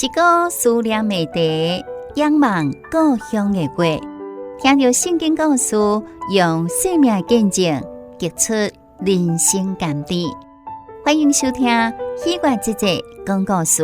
一个思念的地，仰望故乡的月，听着圣经故事，用生命见证激出人生甘甜。欢迎收听喜悦姐姐讲故事。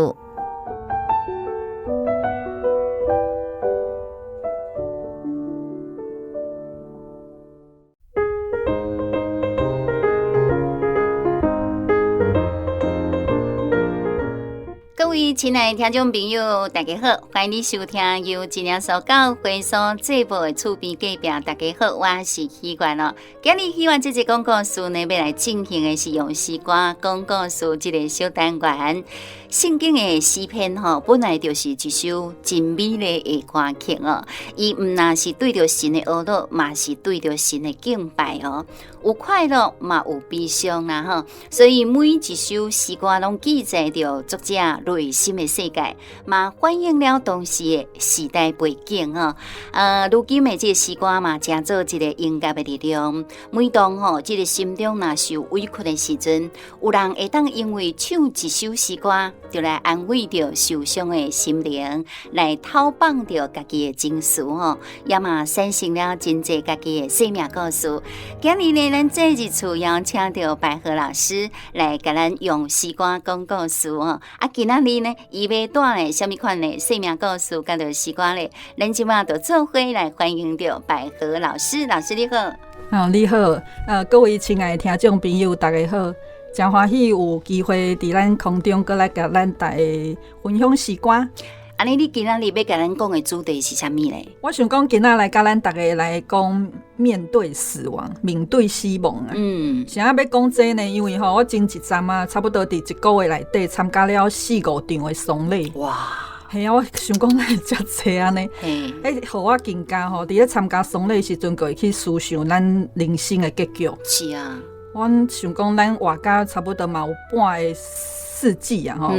各位亲爱的听众朋友，大家好，欢迎你收听由真耶稣教会所制播的厝边隔壁。大家好，我是希冠哦。今日希望这个讲故事呢，要来进行的是用诗歌讲故事这个小单元。圣经的诗篇吼，本来就是一首真美丽的歌曲哦。伊唔那是对着神的学乐，嘛是对着神的敬拜哦。有快乐，嘛有悲伤啦吼。所以每一首诗歌拢记载着作者内心的世界，嘛反映了当时的时代背景哦。如今的这个诗歌嘛，真做一个音乐的力量。每当吼，这个心中若受委屈的时阵，有人会当因为唱一首诗歌，就来安慰着受伤的心灵，来透放着家己的情绪吼，也嘛产生了真济家己的生命故事。今日呢，咱这一次邀请到百合老师来甲咱用诗歌讲故事哦。今仔日呢，伊要带来什么款的生命故事，甲着诗歌咧？咱今晚就做伙来欢迎到百合老师。老师你好。你好，各位亲爱的听众朋友，大家好。真欢喜有机会伫咱空中过来甲咱大家分享诗歌。安尼，你今仔日要甲咱讲的主题是啥物咧？我想讲今仔来甲咱大家来讲面对死亡，面对死亡啊。啥要讲这呢？因为我前一站啊，差不多伫一个月内底参加了4-5场的丧礼。哇！系啊，我想讲咱遮济安尼，互我更加伫咧参加丧礼时阵，就会去思想咱人生的结局。是啊。我想讲，咱活到差不多嘛有半个世纪啊，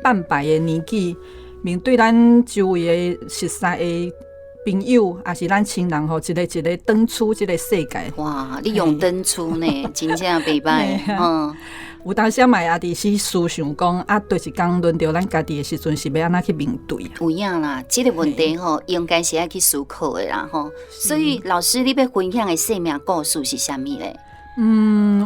半百的年纪，面对咱周围的熟悉的朋友，也是咱亲人一个一个登出这个世界。哇，你用登出呢，真正袂歹。有当时嘛也伫去思想讲，就是讲轮到咱家己的时阵，是要安怎去面对？有影啦，这个问题应该是要去思考的啦所以老师，你要分享的生命故事是啥物咧？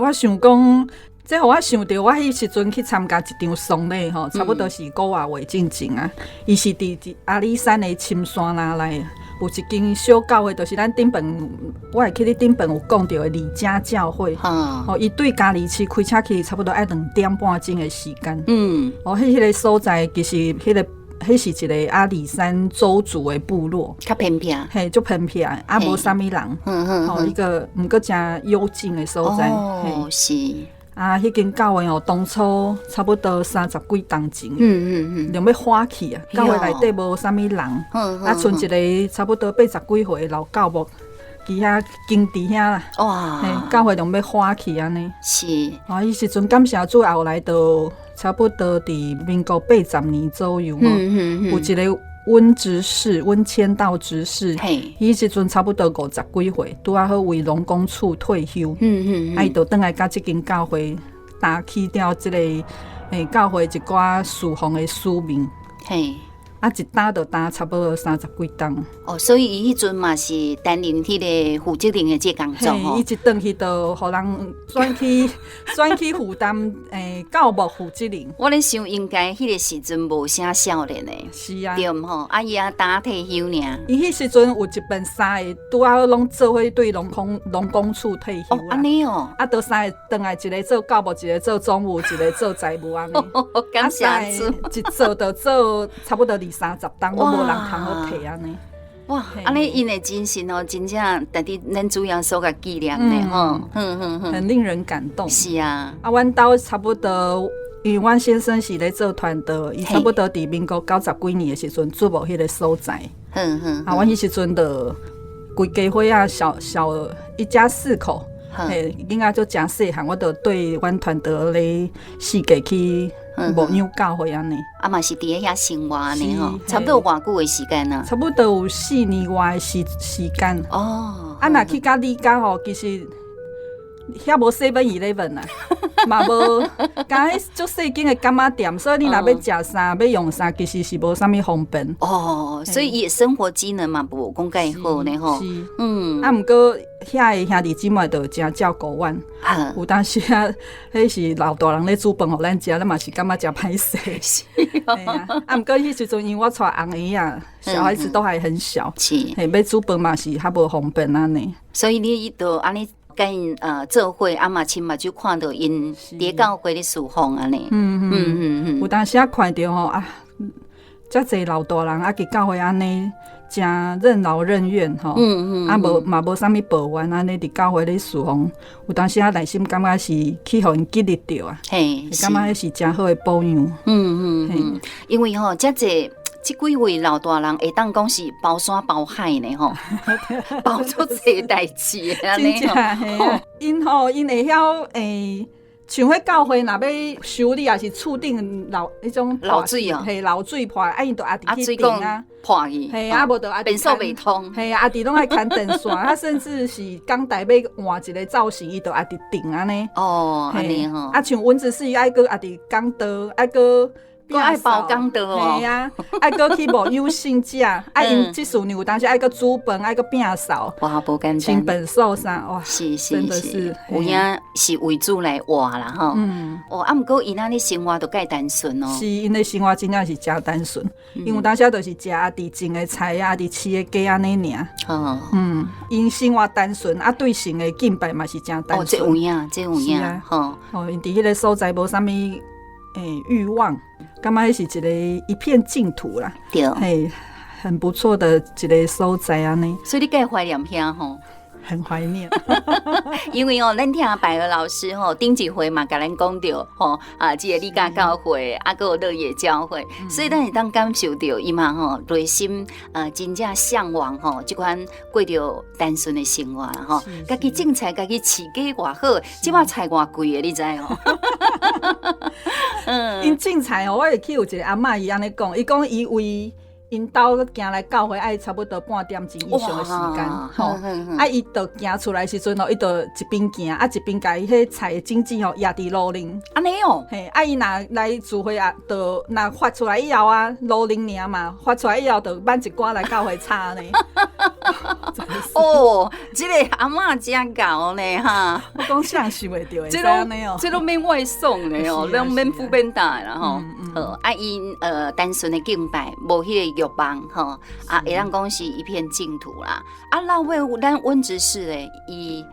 我想讲，这互我想到我迄时阵去参加一场丧礼差不多是5月之前啊。伊是伫阿里山的深山那来，有一间小教会，就是咱顶本，我会去你顶本有讲到的李家教会。伊对嘉义市开车去差不多要2点半钟的时间。迄个所在其实迄是一个阿里山周族的部落，较偏僻，嘿，足偏僻，无啥物人，一个毋过真幽静的所在。是迄间教会当初差不多30几栋前，连要花去啊！教会内底无啥物人，剩一个差不多80几岁的老教牧，伫遐经伫遐啦。哇！教会连要花去安尼。是迄时阵感谢主，后来就差不多伫民国80年左右有一个温谦道执事，迄时阵差不多50几岁，拄好为农工处退休，伊就转来甲这间教会担起掉这个教会一寡侍奉的使命。一担就担差不多30几档。所以伊迄阵嘛是担任迄个负责人的这工作伊一转去就互人选去负担教牧负责人。我咧想，应该迄个时阵无啥少年诶。是啊，对吼，伊也担退休尔。伊迄时阵有一本三个，拄好拢做伙对农工处退休啦。安尼哦。都三个转来，一个做教牧，一个做总务，一个做财务安尼。感谢主。一做就做差不多20-30档，我无人通好摕安尼。哇，安尼因的精神真正，但是咱主要所个纪念的很令人感动。是啊，阮兜差不多，因为阮先生是咧做团的，伊差不多伫民国90几年的时阵住无迄个所在。阮迄时阵就规家伙啊，小一家4口，囡仔就真细汉，我就对阮团的咧四界去牧养教会安尼。嘛是伫遐生活安尼差不多偌久的时间啊？差不多有4年外的时间。若去甲你家其实遐无7-11啊。嘛无，敢迄足细间的柑仔店，所以你若要食啥，要用啥，其实是无啥物方便。哦，所以伊生活机能嘛无讲介好呢吼。嗯，啊，毋过遐的兄弟姊妹就真照顾阮。有当时啊，迄是老大人咧煮饭互咱食，咱嘛是感觉诚歹势。嘿啊，啊，毋过迄时阵因为我带红姨啊，小孩子都还很小，嘿，要煮饭嘛是较无方便安尼。所以你都安尼。跟因做伙啊嘛，亲目睭看到因伫教会咧侍奉安尼。有当时啊看到吼啊，遮济老大人啊，伫教会安尼，真任劳任怨吼。啊无嘛无啥物抱怨安尼伫教会咧侍奉，有当时啊内心感觉是去互因激励着啊，感觉迄是真好诶榜样。因为吼遮济。即几位老大人会当讲是包山包海呢吼，包出济代志安尼吼。因会晓像迄教会若要修理，也是厝顶迄种漏水哦，嘿漏水破，啊因就阿弟去顶啊，破去，嘿啊无就阿弟便所袂通，嘿啊阿弟拢爱牵电线，啊甚至是钢带要换一个造型，伊就阿弟顶安尼。哦，安尼吼。啊像蚊子是伊爱搁阿弟钢刀，爱搁。我爱包工刀哦，系啊，爱搁去无有性价，啊因即数年有当时爱搁煮饭，爱搁摒扫，哇，无简单，清本寿啥哇，是，真的是，有影是为主来活啦吼。哦，啊，毋过因安尼生活都介单纯哦。是，因的生活真正是真单纯，因为当时就是食阿弟种的菜啊，阿弟饲的鸡安尼尔。哦，因生活单纯，啊对神的敬拜嘛是真单纯。哦，这有影，这有影，吼。哦，因伫迄个所在无啥物欲望。感觉迄是一个一片净土啦，对，嘿，很不错的一个所在安尼。所以你介怀念遐吼，很怀念。因为咱听百合老师顶一回嘛，甲咱讲到这个立家教会，还有乐业教会，所以咱会当感受到伊嘛内心真正向往这款过着单纯的生活啦家己种菜，家己饲鸡偌好，即摆菜偌贵的，你知哦。因种菜我会去有一个阿嬷伊安尼讲，伊讲伊为因兜行来教会爱差不多半点钟以上的时间，啊，伊就行出来时阵伊就一边行，啊，一边甲伊迄菜的种子压伫路顶，安尼哦，嘿，啊，伊若来聚会啊，就若发出来以后啊，路顶尔嘛，发出来以后就挽一寡来教会插呢。哦，这个阿嬷真搞呢哈！我讲想想袂到，这种这都免外送的哦，拢免付免打啦吼。啊，因单纯的敬拜，无迄个欲望吼，啊，会当讲是一片净土啦。啊，那位咱温执事嘞，伊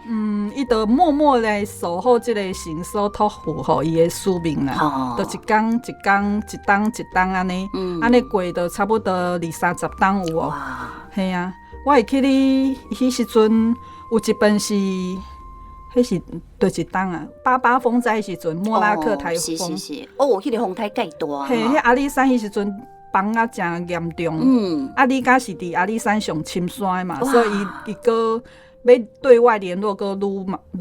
就默默来守候这个神所托付互伊的使命啦。就一天一天一档一档安尼，安尼过就差不多20-30档有哦。系啊。我会去你迄时阵有一本是，迄是对一档啊，八八风灾时阵，莫拉克台风。是，迄个风台介大。嘿，迄阿里山迄时阵崩啊真严重。啊，你家是伫阿里山上深山的嘛，所以伊个要对外联络个愈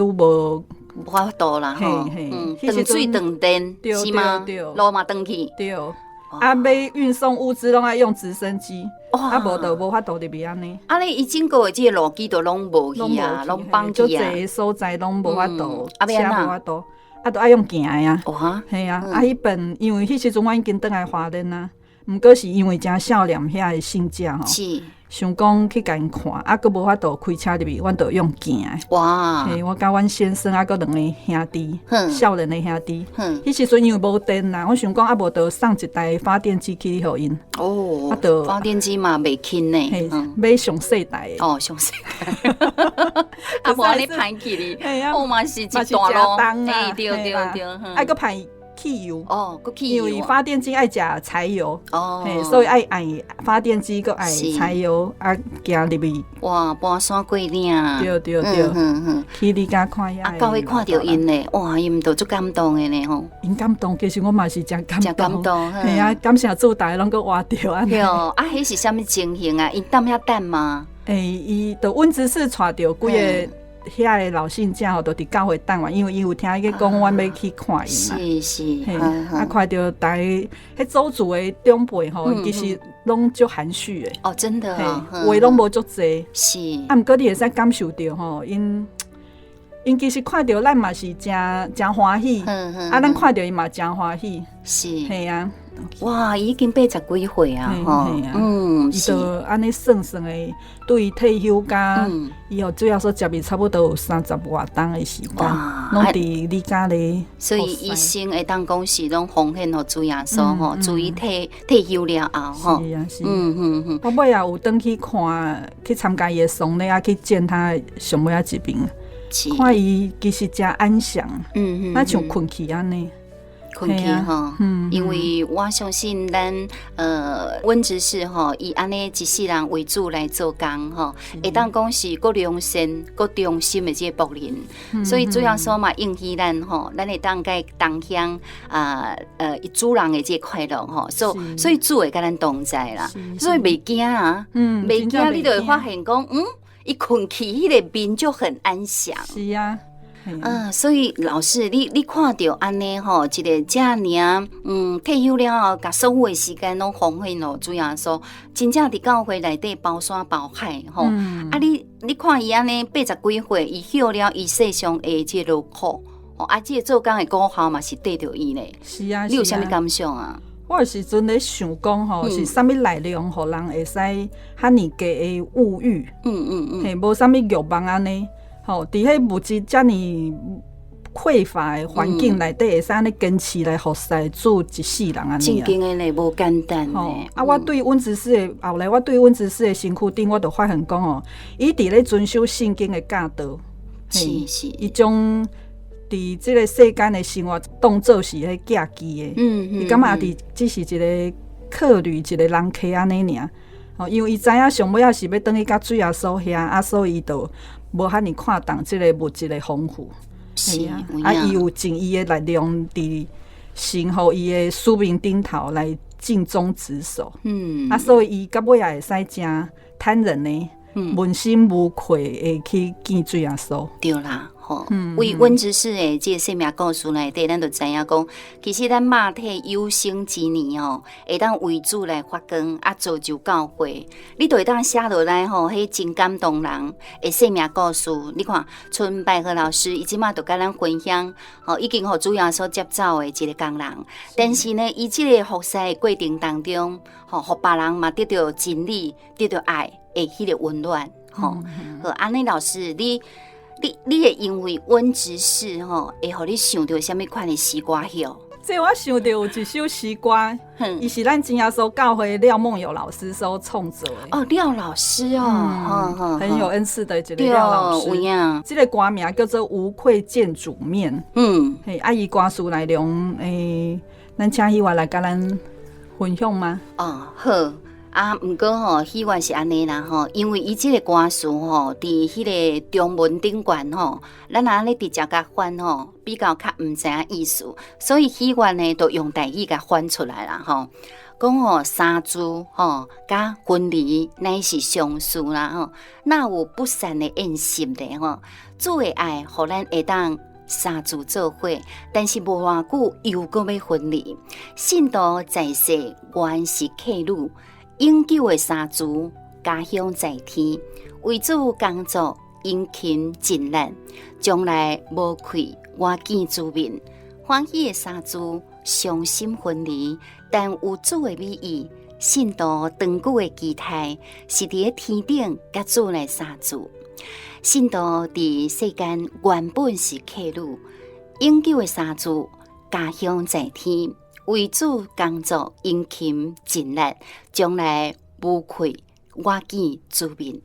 无法度啦。断水断电是吗？路嘛断去。对。啊，要运送物资拢爱用直升机，啊，无就无法度入去安尼。啊，你已经过的这个路基都拢无去啊，拢放弃啊。就这所在拢无法度，车无法度，啊，都爱用行的啊。哇，系啊，啊，迄本因为迄时阵我已经倒来华人啊，毋过是因为真少念遐的性价吼。是。想讲去甲因看，啊，佫无法度开车入去，阮就用行的。哇！嘿，我甲阮先生啊，佫2个兄弟，少年的兄弟。迄时阵因为无电啦，我想讲啊，无就送一台发电机去互因。哦，啊，就发电机嘛袂轻呢，买上细台的。哦，上细台。啊，无安尼歹去哩，我嘛是一大路，哎，对，啊，佫歹。汽油哦，因为发电机爱食柴油哦，所以爱发电机佮爱柴油啊，行入去。哇，搬山过岭。对，去你家看遐。啊，到尾看到因咧，哇，因毋都足感动的呢吼。因感动，其实我嘛是真感动。系啊，感谢主大拢佮活着安尼。对哦，啊，迄是啥物情形啊？因等遐等吗？伊就阮只是带着几个。遐个老信者吼，都伫教会等完，因为伊有听伊讲，阮要去看伊嘛。是，啊，看到大家迄组族的长辈吼，其实拢足含蓄的。哦，真的，话拢无足济。是，啊，毋过你会使感受到吼，因因其实看到咱嘛是真欢喜，啊，咱看到伊嘛真欢喜，是，嘿啊，哇，已经80几岁啊，吼，伊就安尼算算的，对伊退休甲以后主要说接伊差不多有30外冬的时间，拢伫你家里。所以医生会当讲是拢奉献互主耶稣吼，注意退休了后吼，是啊是，我尾也有登去看，去参加伊的丧礼啊，去见他上尾啊一面。看伊其实真安详，那像困去安尼，困去吼，因为我相信咱温执事吼，以安尼一世人为主来做工吼，会当讲是够良心、够忠心的这个仆人，所以主要说嘛，应许咱吼，咱会当甲同乡主人的这个快乐吼，所以主会甲咱同在啦，所以袂惊啊，袂惊，你就会发现讲，伊困去，迄个面就很安详。是啊，所以老师，你看到安尼吼，一个遮尔退休了后，甲所有的时间拢奉献咯，主要说真正伫教会内底包山包海吼。啊，你看伊安尼80几岁，伊休了伊世上的这劳苦，啊，这个做工的果效嘛是对着伊呢。是啊，你有啥物感想啊？我有时阵咧想讲吼，是啥物内容，互人会使遐尼低的物欲，嘿，无啥物欲望安尼，吼，伫迄物质遮尔匮乏的环境内底，会使安尼坚持来服侍主一世人安尼啊。正经的咧，无简单吼，啊，我对温执事的后来，我对温执事的身躯顶，我就发现讲哦，伊伫咧遵守圣经的教导，是，伊将伫即个世间的生活当做是迄寄居的，伊感觉伫只是一个客旅，一个人客安尼尔。哦，因为伊知影上尾仔是要转去甲水啊所遐，啊，所以伊就无遐尼看重即个物质的丰富。是啊，伊有尽伊的力量伫身互伊的使命顶头来尽忠职守。啊，所以伊到尾也会使真坦然的，问心无愧的去见主耶稣。对啦。为温执事的这个生命故事内底，咱就知影讲，其实咱肉体有生之年哦，会当为主来发光，啊，造就教会。你就会当写落来吼，迄真感动人的生命故事。你看，春百合老师伊即马就甲咱分享，已经互主要所接走的一个工人。但是呢，伊即个服侍的过程当中，互别人嘛得到真理，得到爱的迄个温暖。安尼老师你会因为温执事吼，会互你想到什么款的诗歌哟？这我想到有一首诗歌，伊是咱真耶稣教会廖梦友老师所创作的。哦，廖老师哦，很有恩赐的一个廖老师。这个歌名叫做《无愧见主面》。嘿，伊歌词内容，咱请希望来甲咱分享吗？好。啊，毋过吼，希望是安尼啦吼，因为伊即个歌词吼，伫迄个中文顶悬吼，咱安尼直接甲翻吼，比较较毋知影意思，所以希望呢，都用台语甲翻出来啦吼。讲吼三主吼，甲分离乃是相似啦吼，哪有不散的宴席的吼？主的爱，互咱会当三主做伙，但是无偌久又搁要分离。信徒在世原是客旅。永久的三主，家乡在天，为主工作，殷勤尽力，将来无愧我见主面。欢喜的三主，伤心分离，但有主的美意，信徒长久的期待，是伫咧天顶甲主来三主。信徒伫世间原本是客旅，永久的三主，家乡在天。为主工作，殷勤尽力，将来无愧我见主面，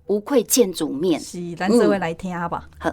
无愧见主面。是，咱做伙来听好吧？好。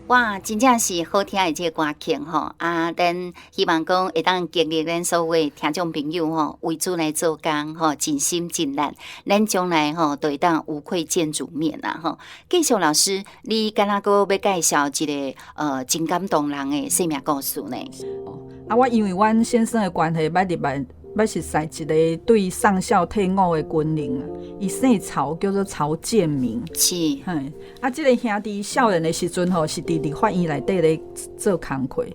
哇，真正是好听的这个歌曲吼啊！咱希望讲会当激励咱所有听众朋友吼，为主来做工吼，尽心尽力，咱将来吼都会当无愧见主面啦吼。继续老师，你敢若个要介绍一个真感动人的生命故事呢？我因为阮先生的关系，要熟悉一个对上校退伍的军人啊，伊姓曹，叫做曹建明。是，这个兄弟少年的时阵吼，是伫立法院内底咧做工课，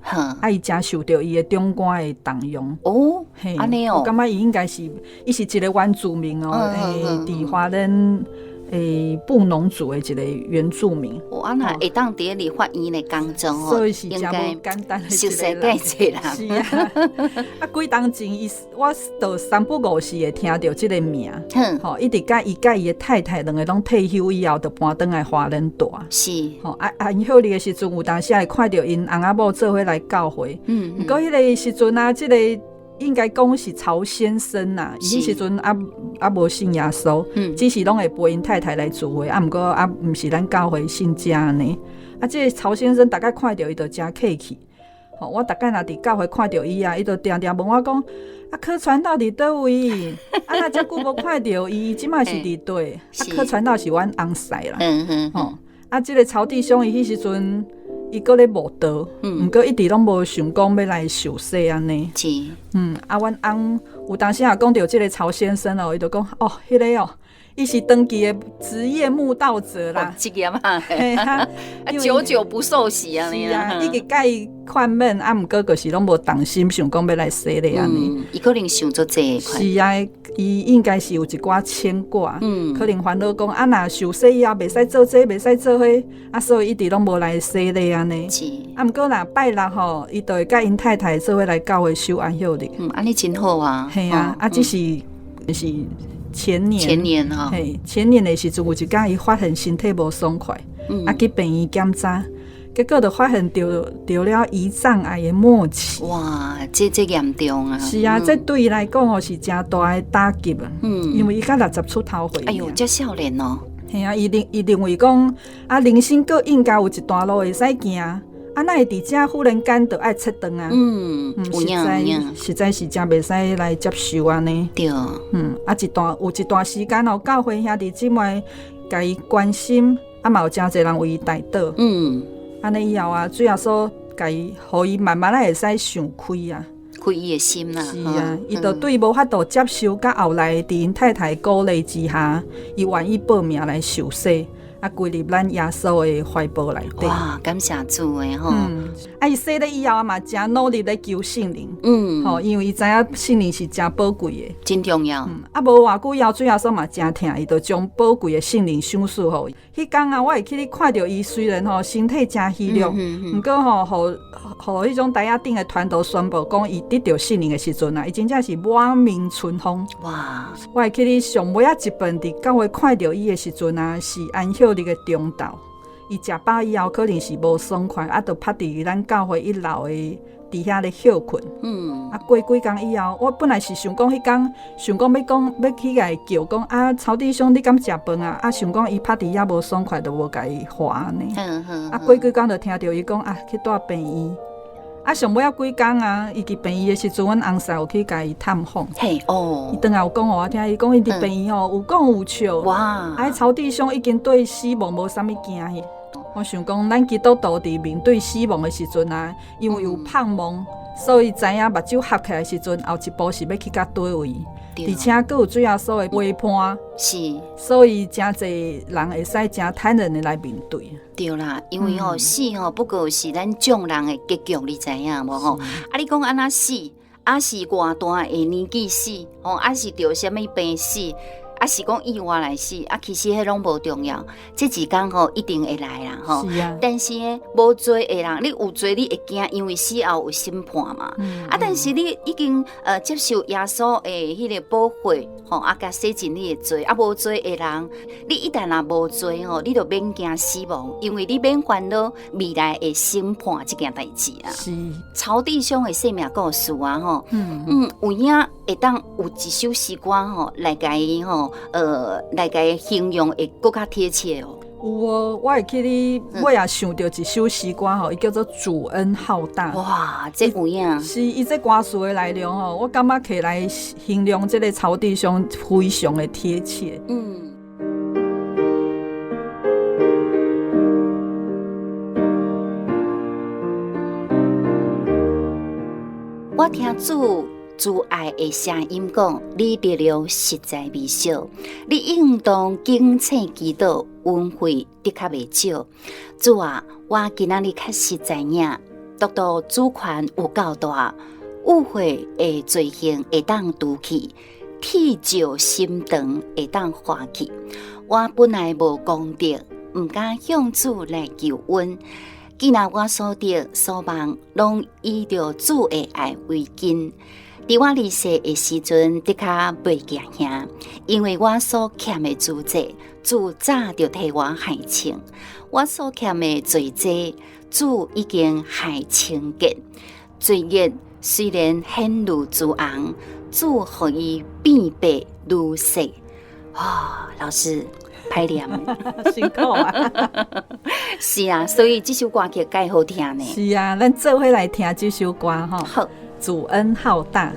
伊真受到伊的长官的重用。哦，安尼哦，我感觉伊应该是，伊是一个原住民哦，伫华人。布农族的一个原住民，我那会当伫立法院的工作哦，所以是真无简单的熟悉介济人。是啊，几当前我到三不五时会听到这个名，一直甲伊的太太两个拢退休以后，就搬转来华人大。是，因孝利的时阵，有当时会看到因翁仔某做伙来教会。不过迄个时阵啊，这个。应该讲是曹先生呐，伊迄时阵无信耶稣，只是拢会陪因太太来聚会，毋过毋是咱教会信家呢。这个曹先生大概看到伊就真客气，我大概若伫教会看到伊啊，伊就定定问我讲，柯传道伫倒位？若遮久无看到伊，即摆是伫对？柯传道是阮翁婿啦。这个曹弟兄伊迄时阵。伊搁咧慕道，毋过一直拢无想讲要来受洗安尼。是，阮翁有当时也讲到即个曹先生哦，伊就讲哦，迄个哦，伊是登记的职业慕道者啦，职业嘛，久久不受洗啊，是啊，一直甲伊劝勉，毋过就是拢无动心，想讲要来洗咧安尼。伊可能想做这是啊，伊应该是有一寡牵挂，可能烦恼讲若受洗以后袂使做这，袂使做迄，所以一直拢无来洗咧安尼。是，毋过若拜六吼，伊就会甲因太太做伙来教会修安休日。安尼真好啊。系啊，只是前年哈，前年的时阵有一天伊发现身体无爽快，去病院检查。结果就发现得了胰脏癌的末期。哇，这严重啊！是啊，这对伊来讲哦是真大的打击啊。因为伊才60出头岁。哎呦，这少年哦。系啊，伊认为讲人生阁应该有一段路会使行，哪会伫遮忽然间就爱切断啊？实在是真袂使来接受安尼。对。有一段时间哦，教会兄弟姊妹甲伊关心，嘛有真侪人为伊代祷。安尼以后啊，最后说，互伊慢慢会使想开啊，开伊的心啦。是啊，伊就对无法度接受，甲后来伫因太太鼓励之下，伊愿意报名来受洗，归入咱耶稣的怀抱内底。哇，感谢主的吼！伊洗了以后嘛，真努力咧求圣灵。因为伊知影圣灵是真宝贵的，真重要。无偌久以后，最后说嘛真疼，伊就将宝贵的圣灵赏赐互伊。迄天啊，我会去咧看到伊，虽然身体真虚弱，毋过互迄种台仔顶的团队宣布讲伊得到圣灵的时阵啊，伊真正是满面春风。哇！我会去咧上尾一本伫教会看到伊的时阵啊，是安休日的中昼。伊食饱以后，可能是无爽快，就趴伫咱教会1楼的伫遐咧休困。过几天以后，我本来是想讲迄天，想讲要去甲伊叫讲曹弟兄，你敢食饭啊？想讲伊趴伫遐无爽快，就无甲伊话呢。过几天就听到伊讲去住病院。上尾几天啊，伊去病院的时阵，阮翁婿有去甲伊探访。伊转来有讲我听，伊讲伊伫病院有讲有笑。哇！曹弟兄已经对死亡无啥物惊迄。我想讲，咱基督徒伫面对死亡的时阵啊，因为有盼望，所以知影目睭合起来的时阵，后一步是要去到倒位，而且佫有最后所的陪伴，是，所以真侪人会使真坦然的来面对。对啦，因为死不过是咱众人的结局，你知影无吼？你讲安那死，是偌大的年纪死，是着什么病死？是讲意外来死，其实迄拢无重要。这一天一定会来啦，吼。是啊。但是无罪的人，你有罪你会惊，因为死后有审判嘛。但是你已经接受耶稣的迄个保护，甲洗净你的罪。无罪的人，你一旦无罪你就免惊死亡，因为你免烦恼未来的审判这件代志啊。是。曹弟兄的生命故事啊，有影会当有一首诗歌来甲伊来甲伊形容会更加贴切哦。有哦，我会去你，我也想到一首诗歌吼，伊叫做《主恩浩大》。哇，这有影。是伊这歌词的内容吼，我感觉起来形容这个草地上非常的贴切。我听主爱的声音讲，你得了实在未少，你应当敬请祈祷，恩惠的确未少。主啊，我今仔日较实在领，独到主权有够大，误会的罪行会当除去，铁石心肠会当化去。我本来无功德，毋敢向主来求恩。既然我所得所望，拢以着主的爱为根。伫我离世的时阵，的确袂惊吓，因为我所欠的罪责，主早就替我害清；我所欠的罪责，主已经害清洁。罪孽虽然显如朱红，主予伊变白如雪。老师。歹念辛苦啊！是啊，所以这首歌曲介好听呢。是啊，咱做伙来听这首歌吼。好，主恩浩大。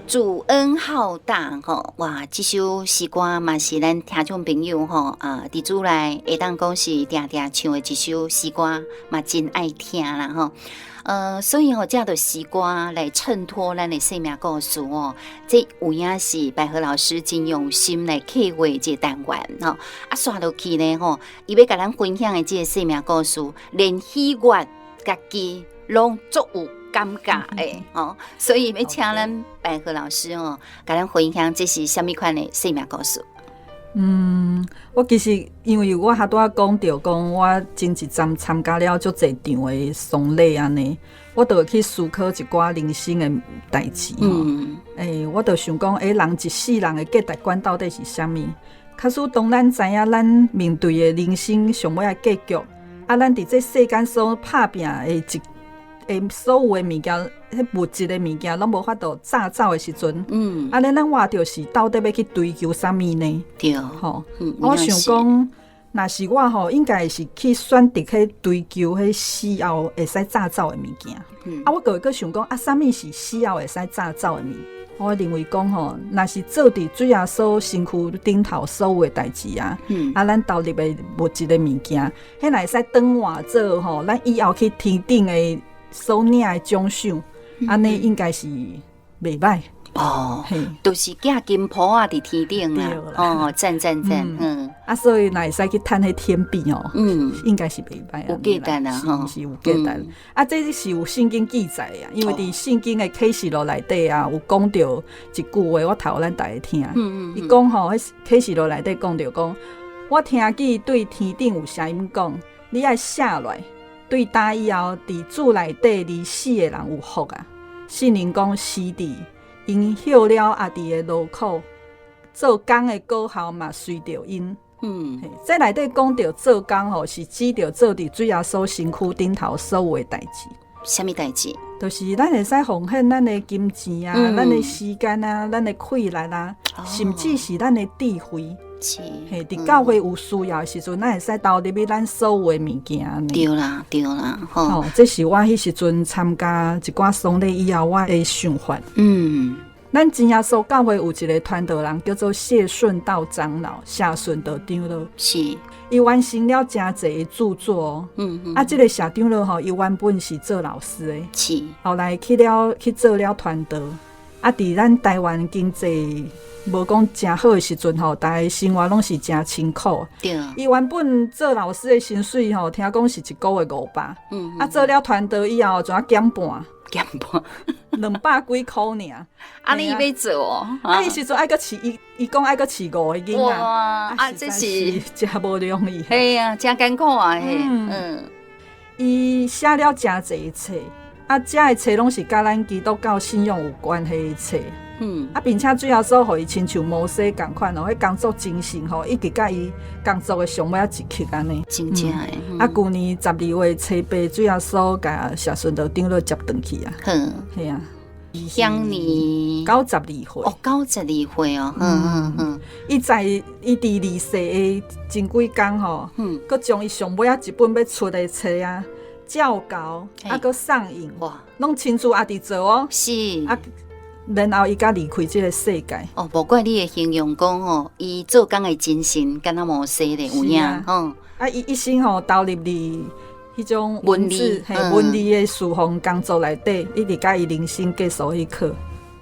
主恩浩大吼，哇！这首诗歌嘛是咱听众朋友吼伫厝内会当讲是定定唱的一首诗歌，嘛真爱听啦吼。所以这的诗歌来衬托咱的生命故事哦，这有影是百合老师真用心来刻画这单元吼。刷落去呢吼，伊要甲咱分享的这个生命故事，连喜悦家己拢足有。尴尬诶哦，所以要请咱百合老师哦，甲咱分享这是什么款的生命故事？我其实因为我拄仔讲到讲，我前一站参加了足侪场的丧礼安尼，我就会去思考一寡人生的代志我就想讲，人一世人的价值观到底是啥物？假使当咱知影咱面对的人生上尾的结局，咱伫这世间所打拼的所有的物件，迄物质的物件，拢无法度早走的时阵，咱活着是到底要去追求啥物呢？对，我想讲，若是我应该是去选择去追求迄死后会使早走的物件。我就会去想讲，啥物是死后会使早走的物？我认为讲若是做伫水啊所身躯顶头所有的代志咱投入的物质的物件，迄若会使转换做咱以后去天顶的所领的奖赏，安尼应该是袂歹。都是寄金铺啊，伫天顶啦，赞，所以若会使去趁迄天边应该是袂歹，有价值啊，是有价值。这是有圣经记载的因为伫圣经的启示录内底有讲到一句话，我头咱大家听。伊讲迄启示录内底讲到讲，我听见对天顶有声音讲，你爱下来，对打以后伫主内底离死的人有福啊。圣灵讲是的。因休了阿弟的劳苦，做工的果效嘛随着因。这内底讲到做工是指着做伫水啊所身躯顶头所有的代志。什么代志？就是咱会使奉献咱的金钱啊，咱的时间啊，咱的气力啊，甚至是咱的智慧。伫教会有需要的时阵，咱会使投入去咱所有的物件。对啦，这是我迄时阵参加一寡丧礼以后我的想法。咱真耶稣教会有一个传道人叫做谢顺道长老，谢顺道长老。伊完成了真侪的著作这个谢长老伊原本是做老师的，后来去做了传道。伫咱台湾经济无讲真好的时阵大家生活拢是真辛苦。伊原本做老师的薪水听讲是1个月500，做了传道以后，怎减半，200几块尔。你要做伊时阵爱个饲，伊讲爱个饲5个囡仔，这是真无容易。系啊，真艰苦啊！伊写了真侪册。这的册拢是甲咱基督教信仰有关系的册，并且最后所互伊亲像摩西共款迄工作精神一直甲伊工作的上尾一刻安尼。真正的。旧年12月初8，最后所甲谢顺道长老接转去啊。系啊。乡年92岁。92岁伊在伊伫离世的前几工佮将伊上尾一本要出的册教稿佮送印，拢亲自弟做是然后伊才离开这个世界。无怪你的形容讲伊做工的精神敢若摩西咧有影伊一生投入伫迄种文字的侍奉工作内底，一直甲伊人生结束迄刻。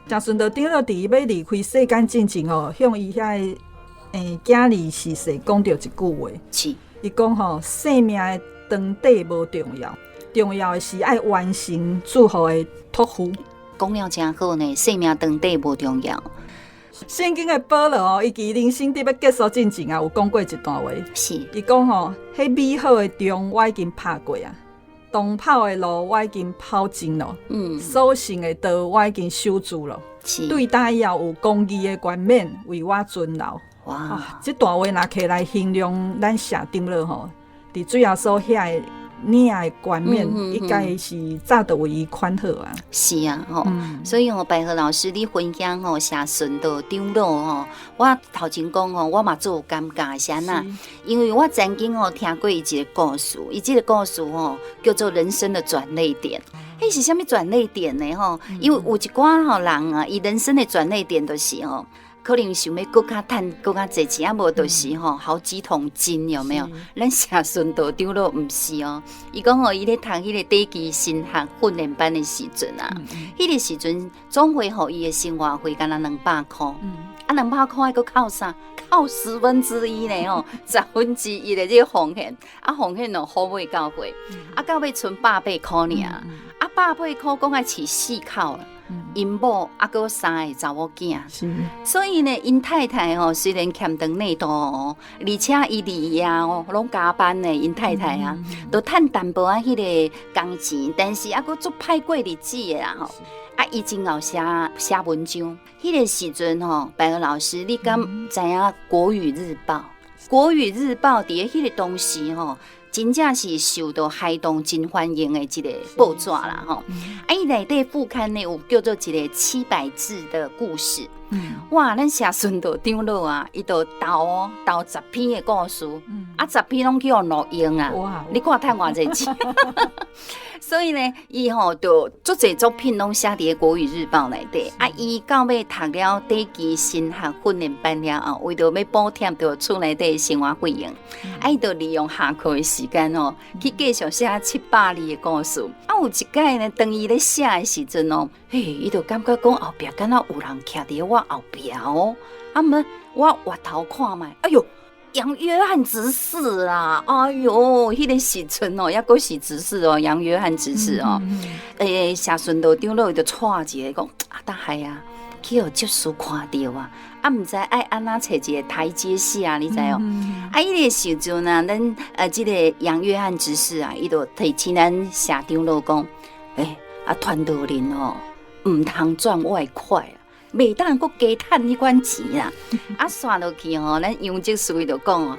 诚顺道长老伫伊要离开世间之前向伊遐囝儿逝世讲到一句话，伊讲生命的长短无重要，重要的是爱完成祝福的托付。讲了真好呢，生命长短无重要。圣经的保罗伊伫人生伫要结束之前有讲过一段话，伊讲迄美好的仗我已经拍过啊，长跑的路我已经跑尽了，所行的道我已经守住了，对待以后有公义的冠冕为我存留。这段话若起来形容咱谢长老伫最后所遐的领的冠冕，应该是早就为伊款好啊。是啊，所以百合老师你分享谢顺道长老我头前讲我嘛做感觉是安那，因为我曾经听过伊一个故事，伊这个故事叫做人生的转捩点。迄是啥物转捩点呢？因为有一寡人伊人生的转捩点就是可能想要更加赚更加侪钱，无就是好几桶金有没有？咱谢顺道长老毋是伊讲伊咧读迄个短期神学训练班的时阵迄个时阵总会伊的生活费干那200块，200块还佫靠啥？靠1/10呢1/10的这个奉献，奉献服务教会，到尾剩180块尔。100块讲爱饲4口啦。因某还佫有3个查某囝，所以呢，因太太吼虽然欠长内度哦，而且伊伫遐哦拢加班呢，因太太啊，都趁淡薄仔迄个工钱，但是还佫足歹过日子的啦吼。啊，伊真有写文章，迄个时阵吼，白鹅老师，你敢知影《国语日报》？《国语日报》伫迄个当时吼。真正是受到孩童真欢迎的一个报纸啦吼，啊，伊内底副刊呢有叫做一个700字的故事，哇，咱社顺道长老啊，伊就投10篇的故事，啊，10篇拢去互录音啊，你看趁偌济钱。所以呢，伊吼就足侪作品拢写伫国语日报内底。啊，伊到尾读了第期新学训练班了后，为着要补贴着厝内底生活费用，啊，伊就利用下课的时间哦，去继续写700字的故事。啊，有一摆呢，当伊咧写的时阵哦，嘿，伊就感觉讲后壁敢若有人徛伫我后壁哦，啊，么我回头看卖，哎哟。杨约翰执事啦，哎哟，迄个时阵哦，抑阁是执事哦，杨约翰执事哦，社顺道长老就带一个讲，啊，大海啊，去互执事看到啊，啊，毋知爱安怎找一个台阶下，你知哦？啊，迄个时阵啊，咱即个杨约翰执事啊，伊就提醒咱社长老讲，啊，传道人哦，毋通赚外快啊。袂当阁加趁迄款钱啦，啊，刷落去吼，咱杨执事就讲哦，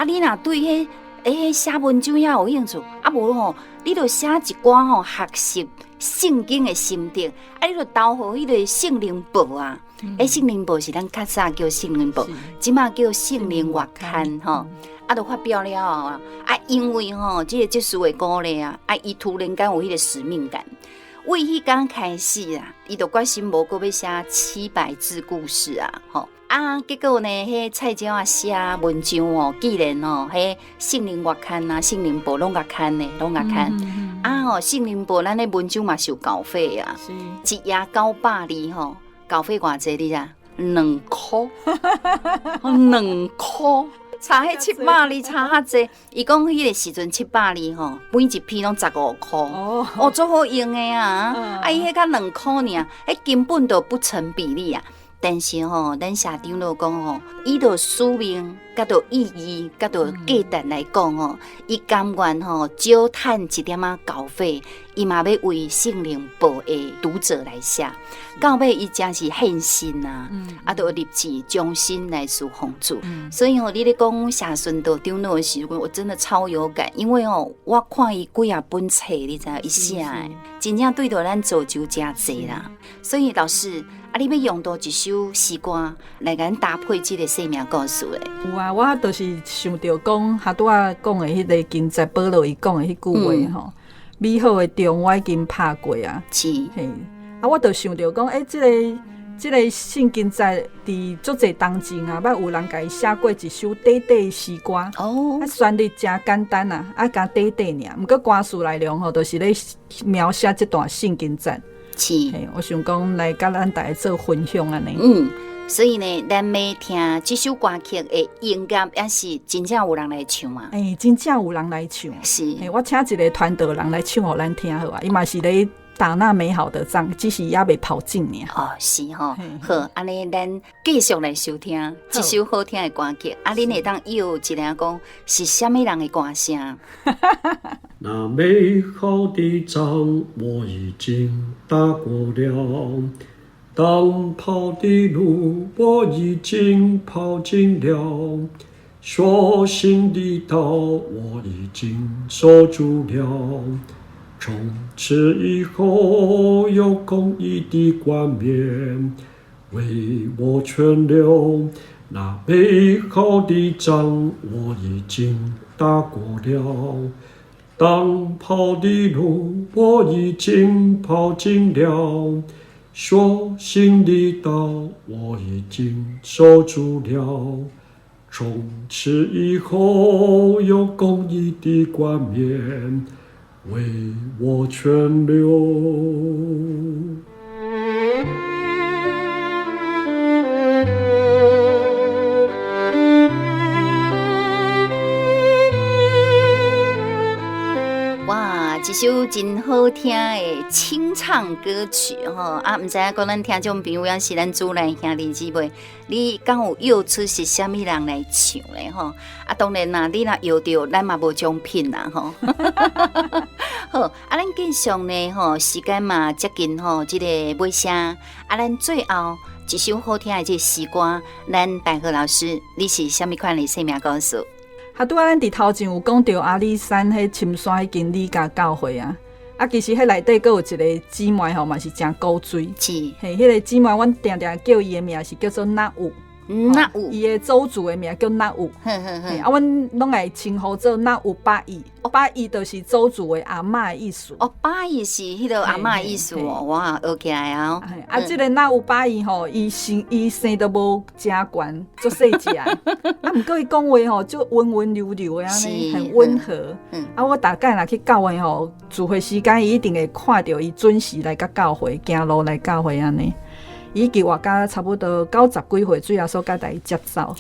你若对迄写文章遐有兴趣，啊无吼，你就写一寡吼学习圣经的心得，啊，你就投互迄个圣灵报啊，圣灵报是咱较早叫圣灵报，即马叫圣灵月刊吼。啊，就发表了啊！因为吼，这个执事的鼓励啊，伊突然间有迄个使命感。为迄天开始啊，伊就决心无搁要写700字故事啊，吼结果呢，迄菜鸟啊写文章哦，既然哦，迄圣灵月刊啊，圣灵报拢甲刊呢，拢甲刊圣灵报咱的文章嘛收稿费啊，一页900字吼，稿费偌济你知？2块，2块。差迄700字差遐济，伊讲迄个时阵700字吼，每一篇拢15块，足好用的啊！伊迄较2块尔，迄根本就不成比例啊。但是吼，咱社长就讲吼，伊就使命、甲着意义、甲着价值来讲吼，伊甘愿吼少趁一点仔稿费，伊嘛要为圣灵报的读者来写。到尾伊真是献心啊，就立志将心来สู่奉主。所以你咧讲社顺道长老的时候，我真的超有感，因为我看伊几啊本册，你知影伊写的，真正对着咱造就真济啦。所以老师。你要用到一首诗歌来甲咱搭配这个生命故事嘞？有啊，我就是想到讲，拄仔讲的迄个经济保罗伊讲的迄句话吼，美好的钟我已经拍过啊。是，嘿，我就想到讲，这个圣经在伫足侪当中啊，捌有人甲伊写过一首短短的诗歌。旋律真简单啊，加短短尔，毋过歌词内容吼，就是咧描写这段圣经节。我想讲来甲咱大家做分享安尼。所以呢，咱要听这首歌曲的音乐，也是真正有人来唱啊。真正有人来唱。是，我请一个团队人来唱互咱听好啊。伊嘛是咧打那美好的仗，只是也未跑进尔。是吼。好，安尼咱继续来收听这首好听的歌曲。恁会当有一下讲是什么人的歌声？那美好的仗我已经打过了，当跑的路我已经跑尽了，所行的道我已经守住了，从此以后有公义的冠冕为我存留。那美好的仗我已经打过了，当跑的路我已经跑尽了，所行的道我已经守住了，从此以后有公义的冠冕为我存留。这首真好听的清唱歌曲吼，啊，毋知影讲咱听众朋友也是咱主内兄弟姊妹，你敢有摇出是虾米人来唱咧吼？啊，当然啦，你若摇着，咱嘛无奖品啦吼。好，啊，咱继续呢吼，时间嘛接近吼，即个尾声，啊，咱最后一首好听的这诗歌，咱百合老师，你是虾米款的生命故事？拄仔咱伫头前有讲到阿里山迄深山迄间李家教会啊，其实迄内底阁有一个姊妹吼，嘛是真古锥。是，迄个姊妹，阮定定叫伊的名是叫做那有。那有，伊的祖祖的名叫那有，阮拢爱称呼做那有八姨，八姨就是祖祖的阿嬷的意思。八姨是迄个阿嬷的意思哦，哇，学起来啊！即个那有八姨吼，伊生都无真悬，足细只，毋过伊讲话吼，就温温柔柔的安尼，很温和。我大概若去教会吼，聚会时间伊一定会看到伊准时来甲教会，行路来教会安尼。伊计活到差不多90几岁，主要所甲伊接走，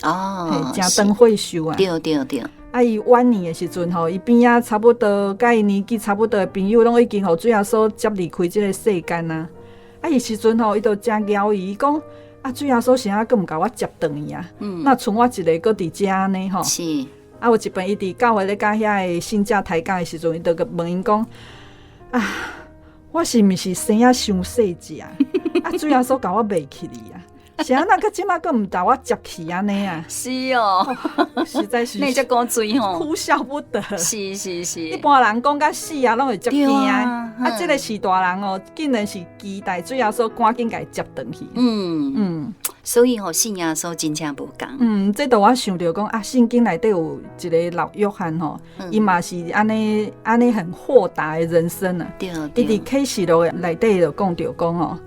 真长退休啊。对对对。伊晚年的时阵吼，伊边仔差不多甲伊年纪差不多的朋友，拢已经互主要所接离开即个世间啊。伊时阵吼，伊就真骄伊讲主要所啥佫毋甲我接转去啊。那剩我一个佫伫遮安尼吼。是。有一遍伊伫教会咧甲遐个信者抬杠的时阵，伊就问因讲我是毋是生啊伤细只主要所甲我袂起哩啊，是啊，那个即马佫毋带我接去安尼啊？是哦，实在是那只古锥吼，哭笑不得。是是是，一般人讲甲死啊，拢会接惊即个是大人哦，竟然是期待主要所赶紧甲伊接转去。所以吼，信仰所真正无共。这都我想到讲圣经内底有一个老约翰吼，伊嘛是安尼很豁达的人生啊。对对。伊伫启示录内底就讲到讲吼，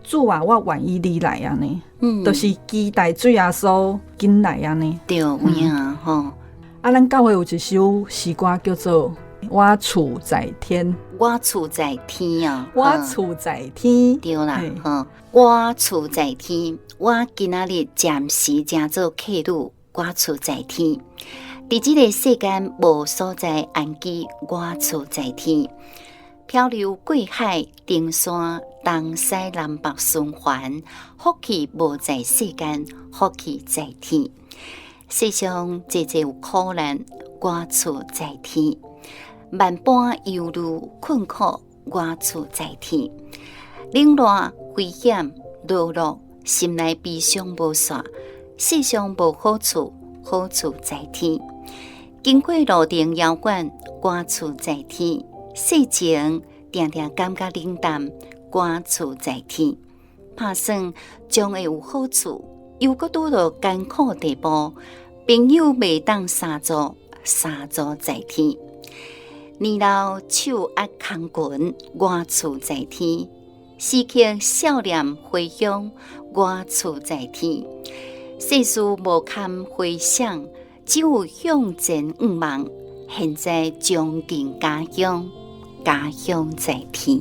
主啊，我愿意你来安尼，就是期待主耶稣紧来安尼。对，有影吼。咱教会有一首诗歌叫做《我厝在天》，我厝在天啊，我厝在天。对啦，我厝在天。我今仔日暂时正做客旅，我厝在天。伫即个世间无所在安居，我厝在天。漂流过海，登山，东西南北循环，福气无在世间，福气在天。世上济济有苦难，我厝在天。万般忧虑困苦，我厝在天。冷热危险落落，心内悲伤无煞，世上无好处，好处在天。经过路程遥远，我厝在天。世情定定感觉冷淡，我厝在天。打算将会有好处，又搁拄到艰苦地步，朋友袂当相助，相助在天。年老手握空棍，我厝在天。时刻笑脸回乡，我厝在天。世事无堪回想，只有向前望。现在将近家乡，家乡在天。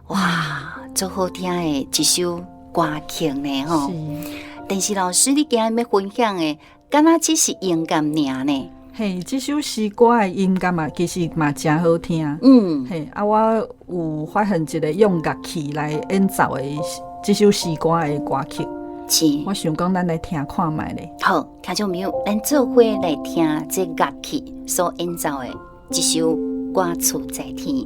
哇，足好听的一首歌曲呢吼！但是老师，你今日要分享的，敢若只是音感尔呢？这首诗歌的音乐嘛，其实嘛真好听。我有发现一个用乐器来演奏的这首诗歌的歌曲。是，我想讲，咱来听看卖咧。好，听众朋友，咱做伙来听这乐器所演奏的这首《我厝在天》。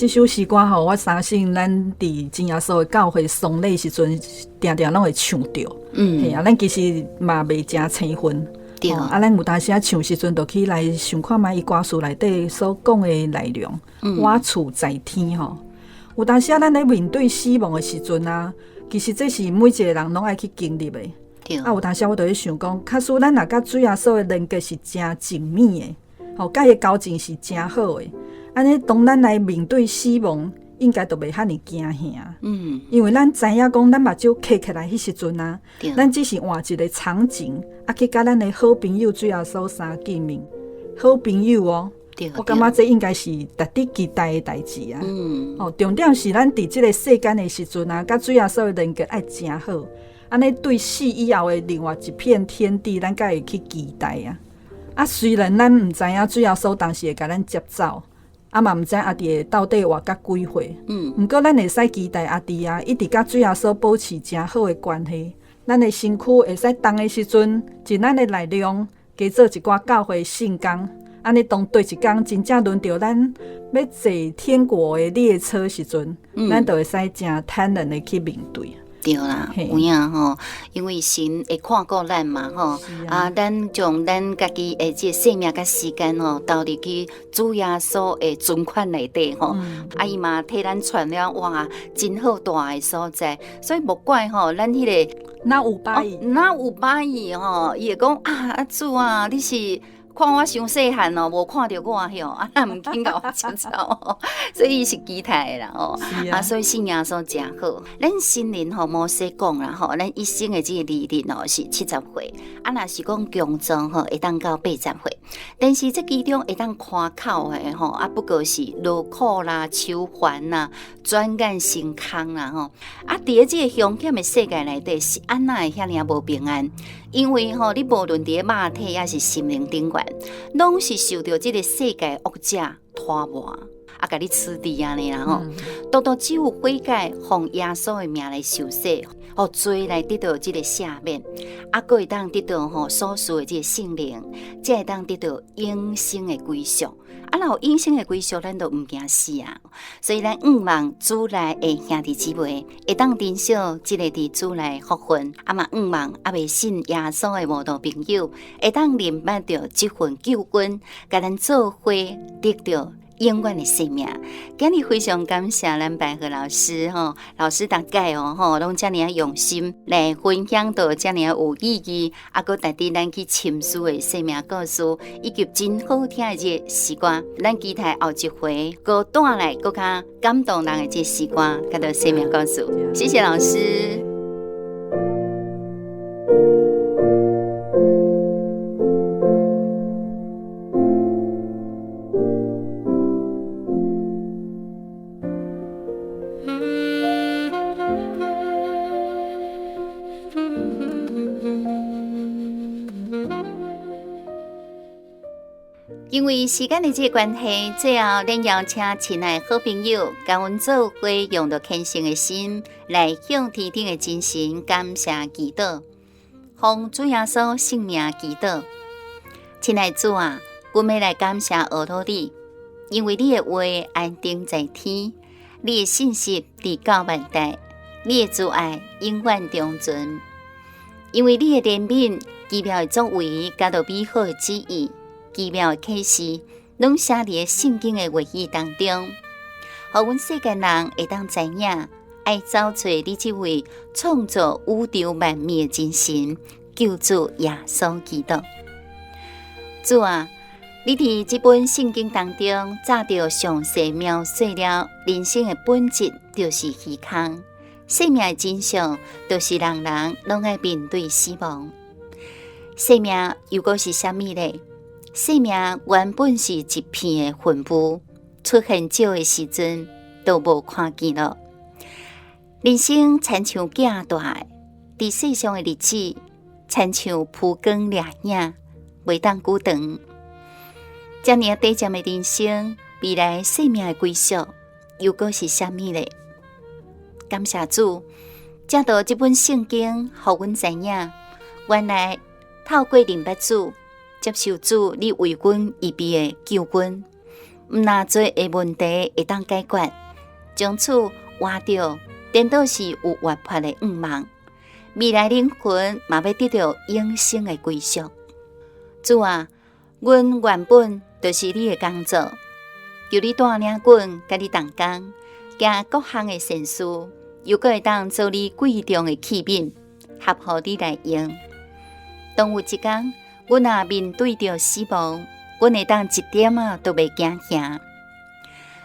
这首诗歌吼，我相信咱伫真耶稣的教会丧礼时阵，定定拢会唱着。嘿啊，咱其实嘛袂真青分。对啊，咱有当时啊唱时阵，就去来想看卖伊歌词内底所讲的内容。我厝在天吼，有当时啊，咱咧面对死亡的时阵啊，其实这是每一个人拢爱去经历的。啊，有当时我就咧想讲，假使咱若甲主耶稣的连接是真紧密的，吼，甲伊的交情是真好的，安尼当咱来面对死亡，应该就袂遐尼惊吓。因为咱知影讲，咱目睭开起来迄时阵啊，咱只是换一个场景，啊，去甲咱的好朋友主耶稣相见面，好朋友哦。我感觉这应该是值得期待的代志啊。重点是咱伫即个世间的时阵啊，甲主耶稣的连接爱真好。安尼对死以后的另外一片天地，咱才会去期待啊！啊，虽然咱毋知影主耶稣当时会甲咱接走，啊嘛毋知阿弟到底活甲几岁，毋过咱会使期待阿弟啊，一直甲主耶稣保持真好的关系。咱的身躯会使动的时阵，尽咱的力量，加做一寡教会圣工。安尼当对一天真正轮到咱要坐天国的列车时阵，咱就会使真坦然的去面对。对啦，有影吼，因为神会看顾咱嘛吼，咱将咱家己的这生命甲时间吼，投入去主耶稣的存款内底吼，伊嘛替咱传了哇，真好大的所在，所以莫怪吼，咱迄个那有百亿，那有百亿吼，伊会讲啊，主啊，你是。看我伤细汉哦，无看到我吼，毋紧甲我接走，所以是期待的啦哦。所以信仰说真好。咱新人吼，摩西讲啦吼，咱一生的这个年龄哦是70岁，若是讲强壮吼会当到80岁，但是这其中会当看口的吼，不过是劳苦啦、愁烦啦、转眼成空啦吼。伫咧这个凶险的世界内底，是安那会遐尔无平安？因为吼，你无论伫肉体也是心灵顶悬，拢是受到这个世界恶者拖磨，甲你吃滴安尼啦吼。独独只有悔改，奉耶稣的名来受洗，互罪来得到这个赦免，佫会当得到吼所属的这个圣灵，才会当得到永生的归属。若有永生的归属，咱都毋惊死啊！所以咱望主内的兄弟姊妹会当珍惜这个伫主内福分，嘛望未信耶稣的无道朋友会当明白到这份救恩，甲咱做伙得到永远的生命。今日非常感谢咱百合老师吼，老师大概拢遮尔用心来分享到遮尔有意义，佫带伫咱去深思的生命故事，以及真好听的这诗歌。咱期待后一回佫带来佫较感动人的这诗歌，甲到生命故事。谢谢老师。因为时间的这个关系，最后咱邀请亲爱的好朋友，甲阮做伙用着虔诚的心来向天顶的真神感谢祈祷，奉主耶稣圣名祈祷。亲爱的主啊，阮要来感谢俄罗你，因为你的话安定在天，你的信息伫到万代，你的慈爱永远长存。因为你的怜悯、奇妙的作为，甲到美好的旨意。奇妙的启示，拢写伫圣经的话语当中，互阮世间人会当知影，爱找找你这位创造宇宙万物的真神，救主耶稣基督。主啊，你伫这本圣经当中，早就详细描述了人生的本质，就是虚空；生命的真相，就是人人拢爱面对死亡。生命又果是啥物呢？生命原本是一片的云雾，出现少的时阵都无看见了。人生亲像囝大，伫世上的日子亲像蒲光掠影，袂当久长。这样短暂的人生，未来生命的归属又果是啥物呢？感谢主，借到这本圣经，互阮知影，原来透过明白主。接受主你为阮预备的救恩，毋那做的问题会当解决，从此活着颠倒是有活泼的愿望，未来灵魂嘛要得到永生的归属。主啊，阮原本就是你的工作，求你带领阮，甲你同工，行各项的善事，又搁会当做你贵重的器皿，合乎你来用。当有一天，阮也面对着死亡，阮会当一点都袂惊吓。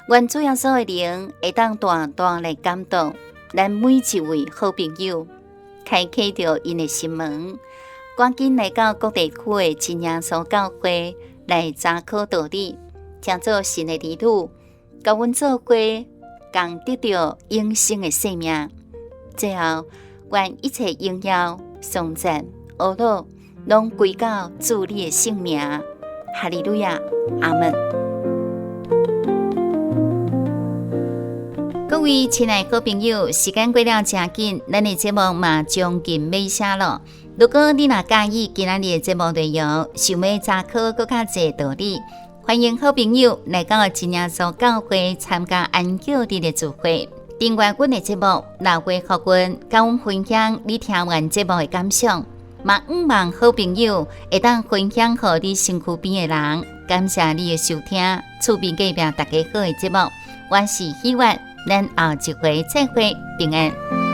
愿主耶稣的灵会当大大来感动咱每一位好朋友，开启着因的心门，赶紧来到各地区的真耶稣教会来查考道理，听做神的儿女，甲阮做伙，共得到永生的生命。最后，愿一切荣耀、颂赞、阿乐，拢归到主你的圣名。哈利路亚，阿门。各位亲爱的好朋友，时间过了真紧，咱的节目嘛将近尾声了。如果你若介意今仔日的节目内容，想要查考更较侪道理，欢迎好朋友来到真耶稣教会参加安教日的聚会。订阅阮的节目，留话互阮，甲阮分享你听完节目的感想。嘛，希望好朋友会当分享互你身躯边的人。感谢你的收听，厝边隔壁大家好的节目，我是希望咱后一回再会，平安。